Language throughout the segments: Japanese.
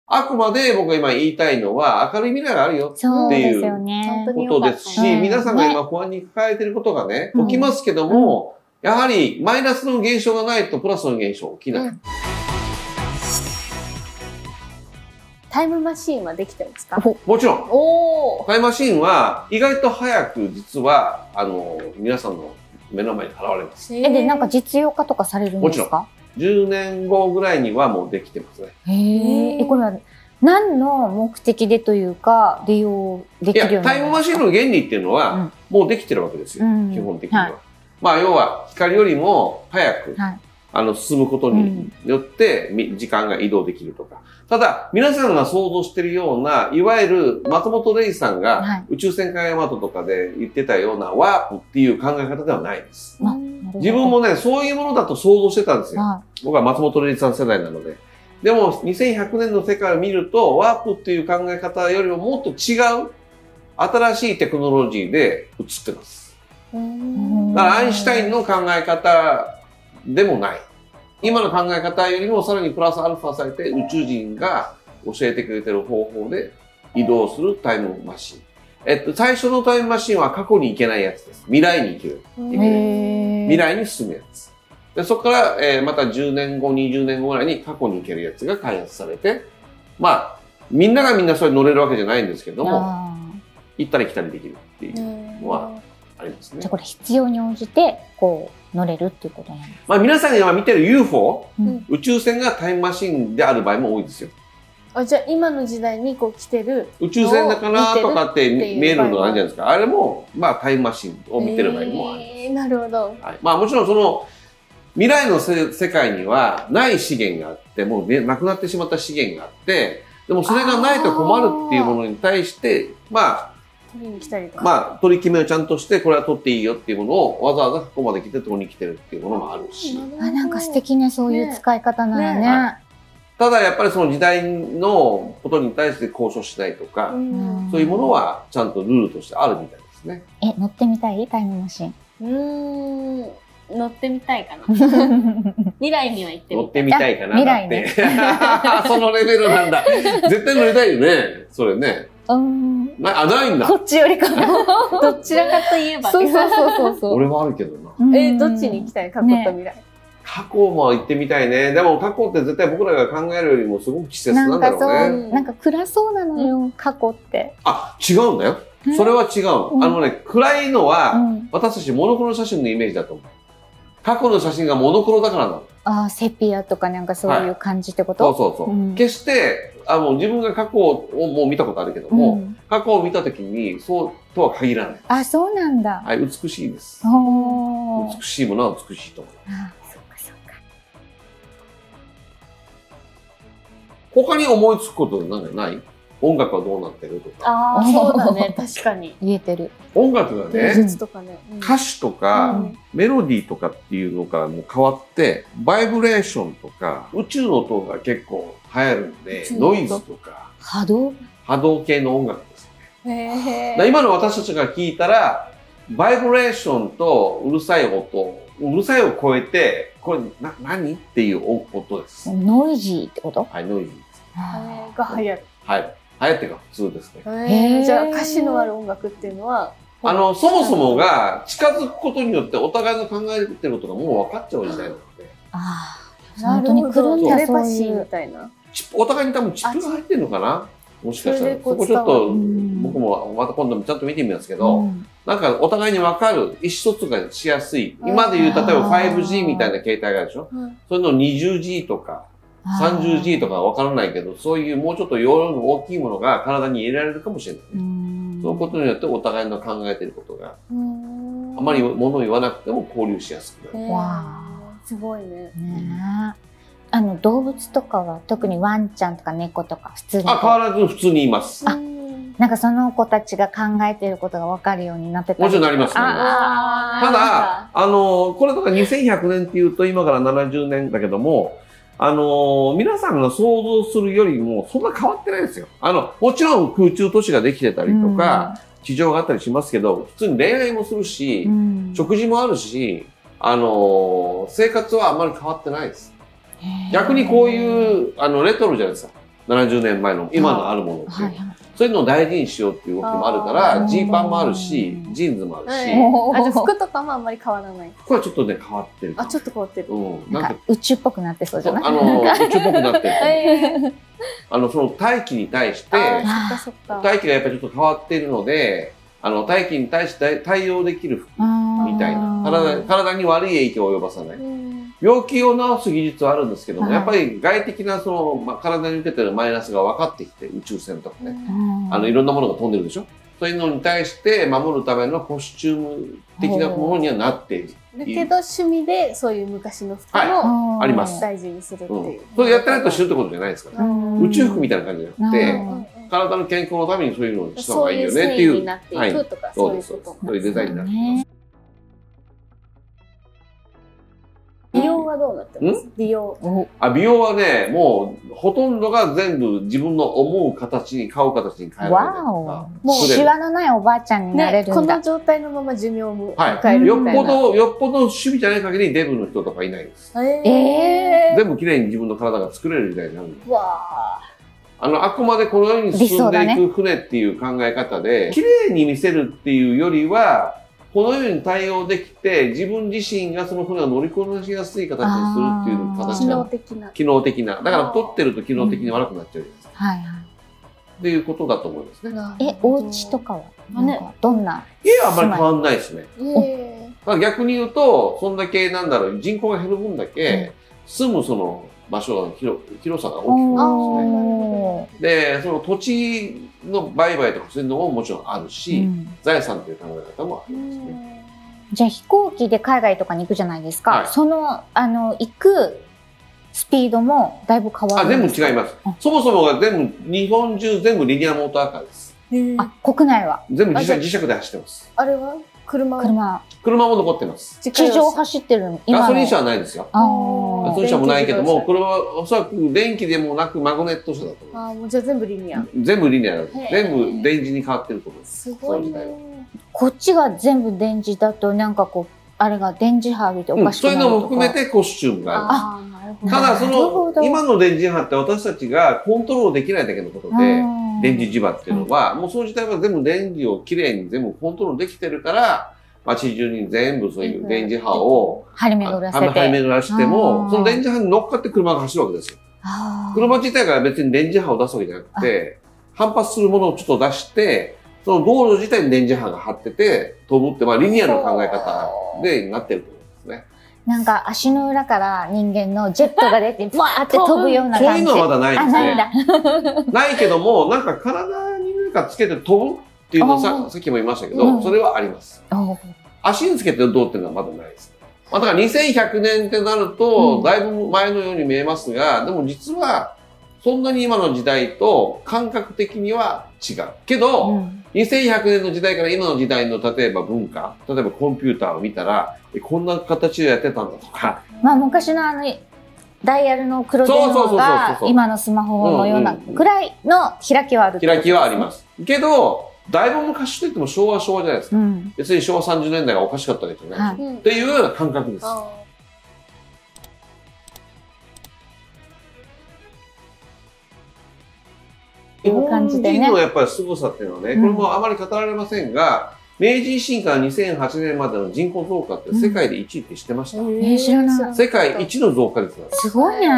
あくまで僕が今言いたいのは、明るい未来があるよっていうことですし、皆さんが今不安に抱えていることがね、起きますけども、やはりマイナスの現象がないとプラスの現象起きない。タイムマシーンはできてますか？もちろん。タイムマシーンは意外と早く実は、皆さんの目の前に現れます。で、なんか実用化とかされるんですか？もちろん。10年後ぐらいにはもうできてますね。これは何の目的でというか、利用できるようになるんですか？タイムマシーンの原理っていうのは、もうできてるわけですよ。基本的には。まあ、要は光よりも早く、進むことによって時間が移動できるとか。ただ、皆さんが想像しているような、いわゆる松本零士さんが宇宙戦艦ヤマトとかで言ってたようなワープっていう考え方ではないです。自分もね、そういうものだと想像してたんですよ。僕は松本零士さん世代なので。でも、2100年の世界を見ると、ワープっていう考え方よりももっと違う、新しいテクノロジーで映ってます。だから、アインシュタインの考え方でもない。今の考え方よりもさらにプラスアルファされて宇宙人が教えてくれてる方法で移動するタイムマシン。最初のタイムマシンは過去に行けないやつです。未来に行ける。未来に進むやつ。でそこから、また10年後、20年後ぐらいに過去に行けるやつが開発されて、まあ、みんながみんなそれ乗れるわけじゃないんですけども、行ったり来たりできるっていうのはありますね。じゃあこれ必要に応じて、こう、乗れるっていうことなんですか？まあ皆さんが今見てる UFO、宇宙船がタイムマシンである場合も多いですよ。じゃあ今の時代にこう来てる宇宙船だからとかって見えるのがあるじゃないですか。あれも、まあタイムマシンを見てる場合もあります。なるほど。はい、まあもちろんその、未来の世界にはない資源があって、もう、ね、なくなってしまった資源があって、でもそれがないと困るっていうものに対して、まあ、取りに来たりとか。まあ、取り決めをちゃんとして、これは取っていいよっていうものをわざわざここまで来て取りに来てるっていうものもあるし。なんか素敵ね、そういう使い方なんやね。ただやっぱりその時代のことに対して交渉しないとか、そういうものはちゃんとルールとしてあるみたいですね。乗ってみたい？タイムマシン。乗ってみたいかな。未来には行ってみたい。乗ってみたいかな。未来ね。そのレベルなんだ。絶対乗りたいよね。それね。ないんだ。こっちよりかな。どちらかといえば。そう。俺はあるけどな。どっちに行きたい？過去と未来。過去も行ってみたいね。でも過去って絶対僕らが考えるよりもすごく季節なんだろうね。なんか暗そうなのよ、過去って。違うんだよ。それは違う。暗いのは、私たちモノクロ写真のイメージだと思う。過去の写真がモノクロだからなの。セピアとかなんかそういう感じってこと？そう。決して、もう自分が過去をもう見たことあるけども、過去を見たときにそうとは限らない。そうなんだ。はい、美しいです。美しいものは美しいと思います。他に思いつくことなんかない？音楽はどうなってるとか。そうだね、確かに。言えてる。音楽がね、歌詞とか、メロディーとかっていうのからも変わって、バイブレーションとか、宇宙の音が結構流行るんで、ノイズとか、波動系の音楽ですね。今の私たちが聞いたら、バイブレーションとうるさい音、うるさいを超えて、これ何っていう音です。ノイジーってこと？はい、ノイジーです。が流行る。はい。流行ってるが普通ですね。じゃあ歌詞のある音楽っていうのはそもそもが近づくことによってお互いの考えてることがもう分かっちゃう時代なので。本当に来るんだ、テレパシーみたいな。お互いに多分チップが入ってるのかな？もしかしたら。そこちょっと、僕もまた今度ちゃんと見てみますけど、なんかお互いに分かる、意思疎通がしやすい。今で言う、例えば 5G みたいな携帯があるでしょ？それの 20G とか、30G とかわからないけど、そういうもうちょっと容量の大きいものが体に入れられるかもしれない。そういうことによってお互いの考えていることが、あまり物を言わなくても交流しやすくなる。すごいね。動物とかは特にワンちゃんとか猫とか普通に。変わらず普通にいます。なんかその子たちが考えていることが分かるようになってたり。もちろんなります。ただ、これとか2100年っていうと今から70年だけども、皆さんが想像するよりもそんな変わってないですよ。もちろん空中都市ができてたりとか、地上があったりしますけど、普通に恋愛もするし、食事もあるし、生活はあんまり変わってないです。逆にこういう、レトロじゃないですか。70年前の今のあるものっていうの。そういうのを大事にしようっていう動きもあるから、ジーパンもあるし、ジーンズもあるし。じゃあ服とかもあんまり変わらない。服はちょっとね、変わってる。あ、ちょっと変わってる。なんか宇宙っぽくなってそうじゃない？宇宙っぽくなってる。その大気に対して、大気がやっぱりちょっと変わっているので、大気に対して対応できる服みたいな。体に悪い影響を及ばさない。病気を治す技術はあるんですけども、やっぱり外的な体に受けてるマイナスが分かってきて、宇宙船とかね。いろんなものが飛んでるでしょ。そういうのに対して守るためのコスチューム的なものにはなっている。だけど趣味でそういう昔の服も大事にするっていう。それやってないと死ぬってことじゃないですから。宇宙服みたいな感じじゃなくて、体の健康のためにそういうのをした方がいいよねっていう。そうです。そういうデザインになってます。美容はどうなってます？美容。美容はね、もうほとんどが全部自分の思う形に、顔形に変えられる。もうシワのないおばあちゃんになれるんだ。この状態のまま寿命も迎えるみたいな。よっぽど趣味じゃない限りデブの人とかいないです。全部綺麗に自分の体が作れる時代になるんです。あくまでこのように進んでいく船っていう考え方で、綺麗に見せるっていうよりは、このように対応できて、自分自身がその船を乗りこなしやすい形にするっていう形が機能的な。だから太ってると機能的に悪くなっちゃうじゃないですか。っていうことだと思いますね。お家とかはどんな？家はあんまり変わんないですね。逆に言うと、そんだけ人口が減る分だけ、住むその場所の広さが大きくなるんですね。で、その土地の売買とかそういうのももちろんあるし、財産という考え方もありますね。じゃあ飛行機で海外とかに行くじゃないですか。その、行くスピードもだいぶ変わるんですか？全部違います。そもそもが日本中全部リニアモーターカーです。国内は全部磁石で走ってます。あれは車も残ってます。地上走ってるガソリン車はないですよ。ガソリン車もないけども、これはおそらく電気でもなくマグネット車だと思います。もうじゃあ全部リニア。全部リニアだ。全部電池に変わってると思います。すごいね。こっちが全部電池だと、なんかこう、あれが電磁波浴びておかしくなるとか。そういうのも含めてコスチュームがある。ただ今の電磁波って私たちがコントロールできないだけのことで、電磁磁場っていうのは、もうその自体は全部電磁をきれいに全部コントロールできてるから、街中に全部そういう電磁波を張り巡らしても、その電磁波に乗っかって車が走るわけですよ。車自体が別に電磁波を出すわけじゃなくて、反発するものをちょっと出して、その道路自体に電磁波が張ってて飛ぶって、リニアの考え方でなってると思うんですね。なんか足の裏から人間のジェットが出て、バーって飛ぶような感じ。そういうのはまだないですね。ないけども、なんか体に何かつけて飛ぶっていうのはさっきも言いましたけど、それはあります。足につけてどうっていうのはまだないです。だから2100年ってなると、だいぶ前のように見えますが、でも実は、そんなに今の時代と感覚的には違う。けど、2100年の時代から今の時代の例えば文化、例えばコンピューターを見たら、こんな形でやってたんだとか。昔のダイヤルの黒電話が今のスマホのようなくらいの開きはある。開きはあります。けど、だいぶ昔といっても昭和じゃないですか。別に昭和30年代がおかしかったわけじゃないです。っていうような感覚です。日本人のやっぱり凄さっていうのはね、これもあまり語られませんが、明治維新から2008年までの人口増加って世界で1位って知ってました？知らない。世界一の増加率なんです。すごいね。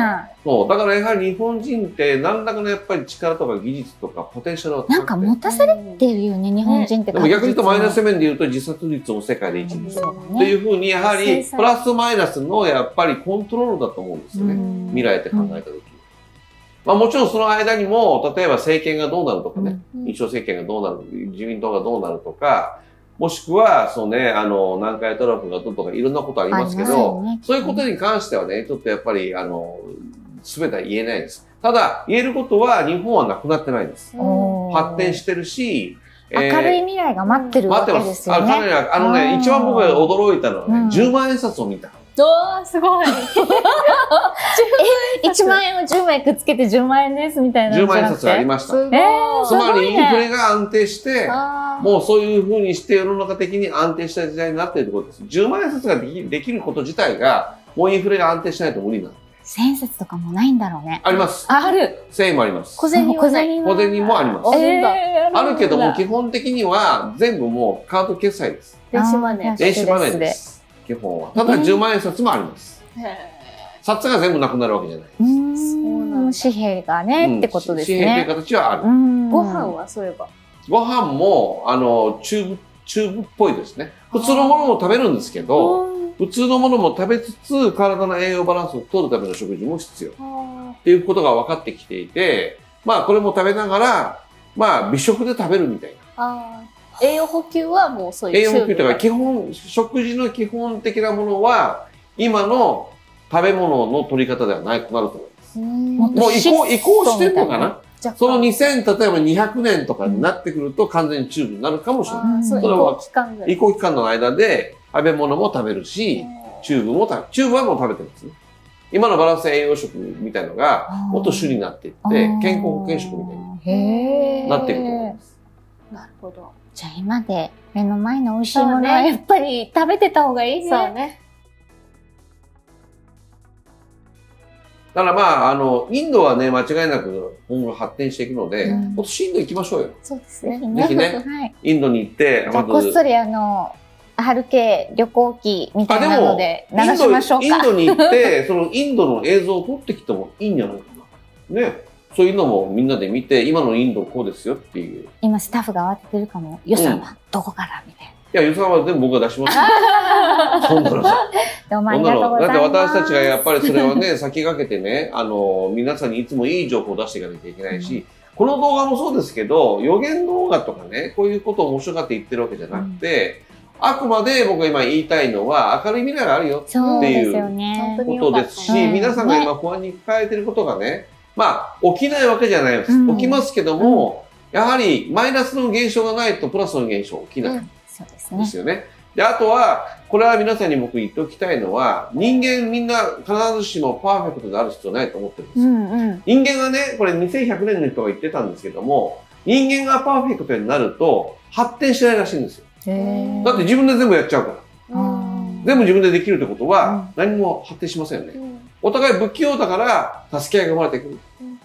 そう。だからやはり日本人って何らかのやっぱり力とか技術とかポテンシャルをなんか持たされてるよね、日本人って。でも逆に言うとマイナス面で言うと自殺率も世界で1位ですよ。っていうふうにやはりプラスマイナスのやっぱりコントロールだと思うんですよね。未来って考えたとき。もちろんその間にも、例えば政権がどうなるとかね、民主党政権がどうなる、自民党がどうなるとか、もしくは、南海トラフがどうとかいろんなことありますけど、そういうことに関してはね、ちょっとやっぱり、すべては言えないです。ただ、言えることは日本はなくなってないんです。発展してるし、明るい未来が待ってるわけですよね。一番僕が驚いたのはね、10万円札を見た。おー、すごい。1万円を10枚くっつけて10万円ですみたいな。10万円札がありました。つまりインフレが安定して、もうそういうふうにして世の中的に安定した時代になっているということです。10万円札ができること自体が、もうインフレが安定しないと無理なんで千節とかもないんだろうね。あります。ある。1000円もあります。小銭はない。小銭もあります。あるけども、基本的には全部もうカード決済です。電子マネー。電子マネーです。基本は。ただ10万円札もあります。札が全部なくなるわけじゃない。紙幣がね、ってことですね。紙幣という形はある。ご飯はそういえば。ご飯も、チューブっぽいですね。普通のものも食べるんですけど、普通のものも食べつつ、体の栄養バランスを取るための食事も必要。っていうことが分かってきていて、まあ、これも食べながら、まあ、美食で食べるみたいな。栄養補給はもうそういう。栄養補給というか、基本、食事の基本的なものは、今の食べ物の取り方ではないくなると思います。もう移行してるのかな。その2000、例えば200年とかになってくると完全にチューブになるかもしれない。それは移行期間の間で食べ物も食べるし、チューブはもう食べてるんですね。今のバランス栄養食みたいのがもっと主になっていって、健康保険食みたいになっていくと思います。なるほど。じゃあ今で目の前の美味しいものはやっぱり食べてた方がいいね。そうね。だからまあ、インドはね、間違いなく今後発展していくので、今年インド行きましょうよ。そうですね。ぜひね、インドに行って、まず。こっそり春系旅行記みたいなので流しましょうか。インドに行って、そのインドの映像を撮ってきてもいいんじゃないかな。ね。そういうのもみんなで見て、今のインドこうですよっていう。今スタッフが慌ててるかも。予算はどこからみたいな。いや、予算は全部僕が出しますよ。そんなのさ。どうもありがとうございます。だって私たちがやっぱりそれはね、先駆けてね、皆さんにいつもいい情報を出していかなきゃいけないし、この動画もそうですけど、予言動画とかね、こういうことを面白がって言ってるわけじゃなくて、あくまで僕が今言いたいのは、明るい未来があるよっていうことですし、皆さんが今不安に抱えていることがね、まあ、起きないわけじゃないです。起きますけども、やはりマイナスの現象がないとプラスの現象起きない。そうですね。ですよね。で、あとは、これは皆さんに僕言っておきたいのは、人間みんな必ずしもパーフェクトである必要ないと思ってるんですよ。人間がね、これ2100年の人が言ってたんですけども、人間がパーフェクトになると発展しないらしいんですよ。だって自分で全部やっちゃうから。全部自分でできるってことは何も発展しませんよね。お互い不器用だから助け合いが生まれてくる。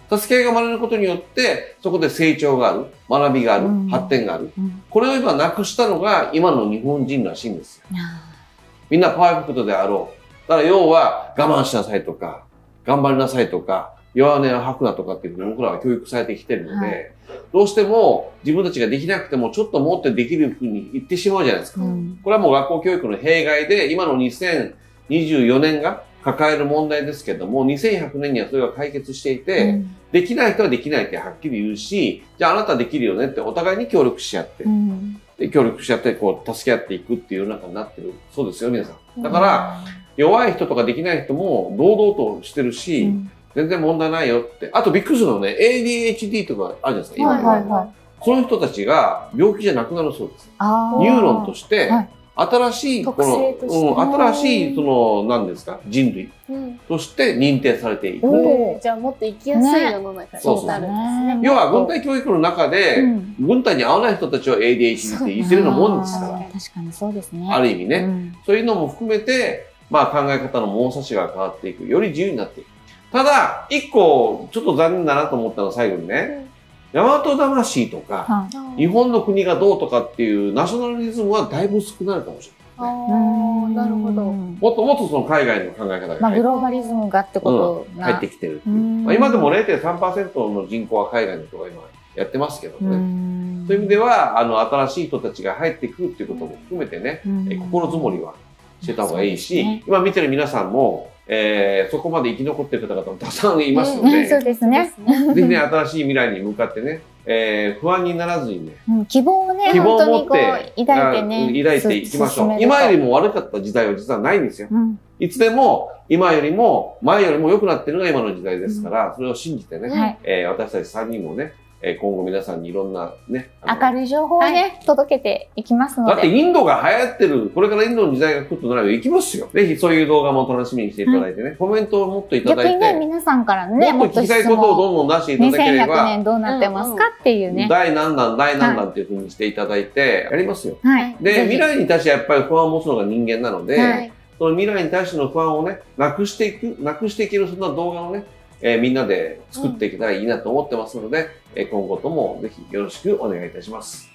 助け合いが生まれることによって、そこで成長がある、学びがある、発展がある。これを今なくしたのが今の日本人らしいんですよ。みんなパーフェクトであろう。だから要は我慢しなさいとか、頑張りなさいとか、弱音を吐くなとかっていうふうに僕らは教育されてきてるので、どうしても自分たちができなくてもちょっと持ってできるふうに言ってしまうじゃないですか。これはもう学校教育の弊害で、今の2024年が抱える問題ですけども、2100年にはそれが解決していて、できない人はできないってはっきり言うし、じゃああなたできるよねってお互いに協力し合って、で協力し合ってこう助け合っていくっていう中になってる。そうですよ、皆さん。だから、弱い人とかできない人も堂々としてるし、全然問題ないよって。あとびっくりするのはね、ADHD とかあるじゃないですか、今。その人たちが病気じゃなくなるそうです。ニューロンとして、新しい、新しい、何ですか、人類として認定されていく。じゃあもっと生きやすい世の中になるんですね。要は軍隊教育の中で、軍隊に合わない人たちを ADHD って言ってるようなもんですから。確かにそうですね。ある意味ね。そういうのも含めて、まあ考え方の物差しが変わっていく。より自由になっていく。ただ、一個、ちょっと残念だなと思ったのは最後にね、大和魂とか、日本の国がどうとかっていうナショナリズムはだいぶ少ないかもしれない。なるほど。もっともっとその海外の考え方がグローバリズムがってことが入ってきてるっていう。今でも 0.3% の人口は海外の人が今やってますけどね。そういう意味では、新しい人たちが入ってくるっていうことも含めてね、心づもりはしてた方がいいし、今見てる皆さんも、そこまで生き残っている方々もたくさんいますので、そうですね。ぜひね、新しい未来に向かってね、不安にならずにね、希望をね、希望を持本当にこってう抱いてね、抱いていきましょう。今よりも悪かった時代は実はないんですよ。いつでも、今よりも、前よりも良くなっているのが今の時代ですから、それを信じてね、私たち3人もね、今後皆さんにいろんなね、明るい情報をね、届けていきますので。だってインドが流行ってる、これからインドの時代が来るとならば行きますよ。ぜひそういう動画も楽しみにしていただいてね、コメントをもっといただいて。逆にね、皆さんからね、もっと聞きたいことをどんどん出していただければ。2100年どうなってますかっていうね。第何弾っていうふうにしていただいて、やりますよ。で、未来に対してやっぱり不安を持つのが人間なので、その未来に対しての不安をね、なくしていけるそんな動画をね、みんなで作っていけたらいいなと思ってますので、今後ともぜひよろしくお願いいたします。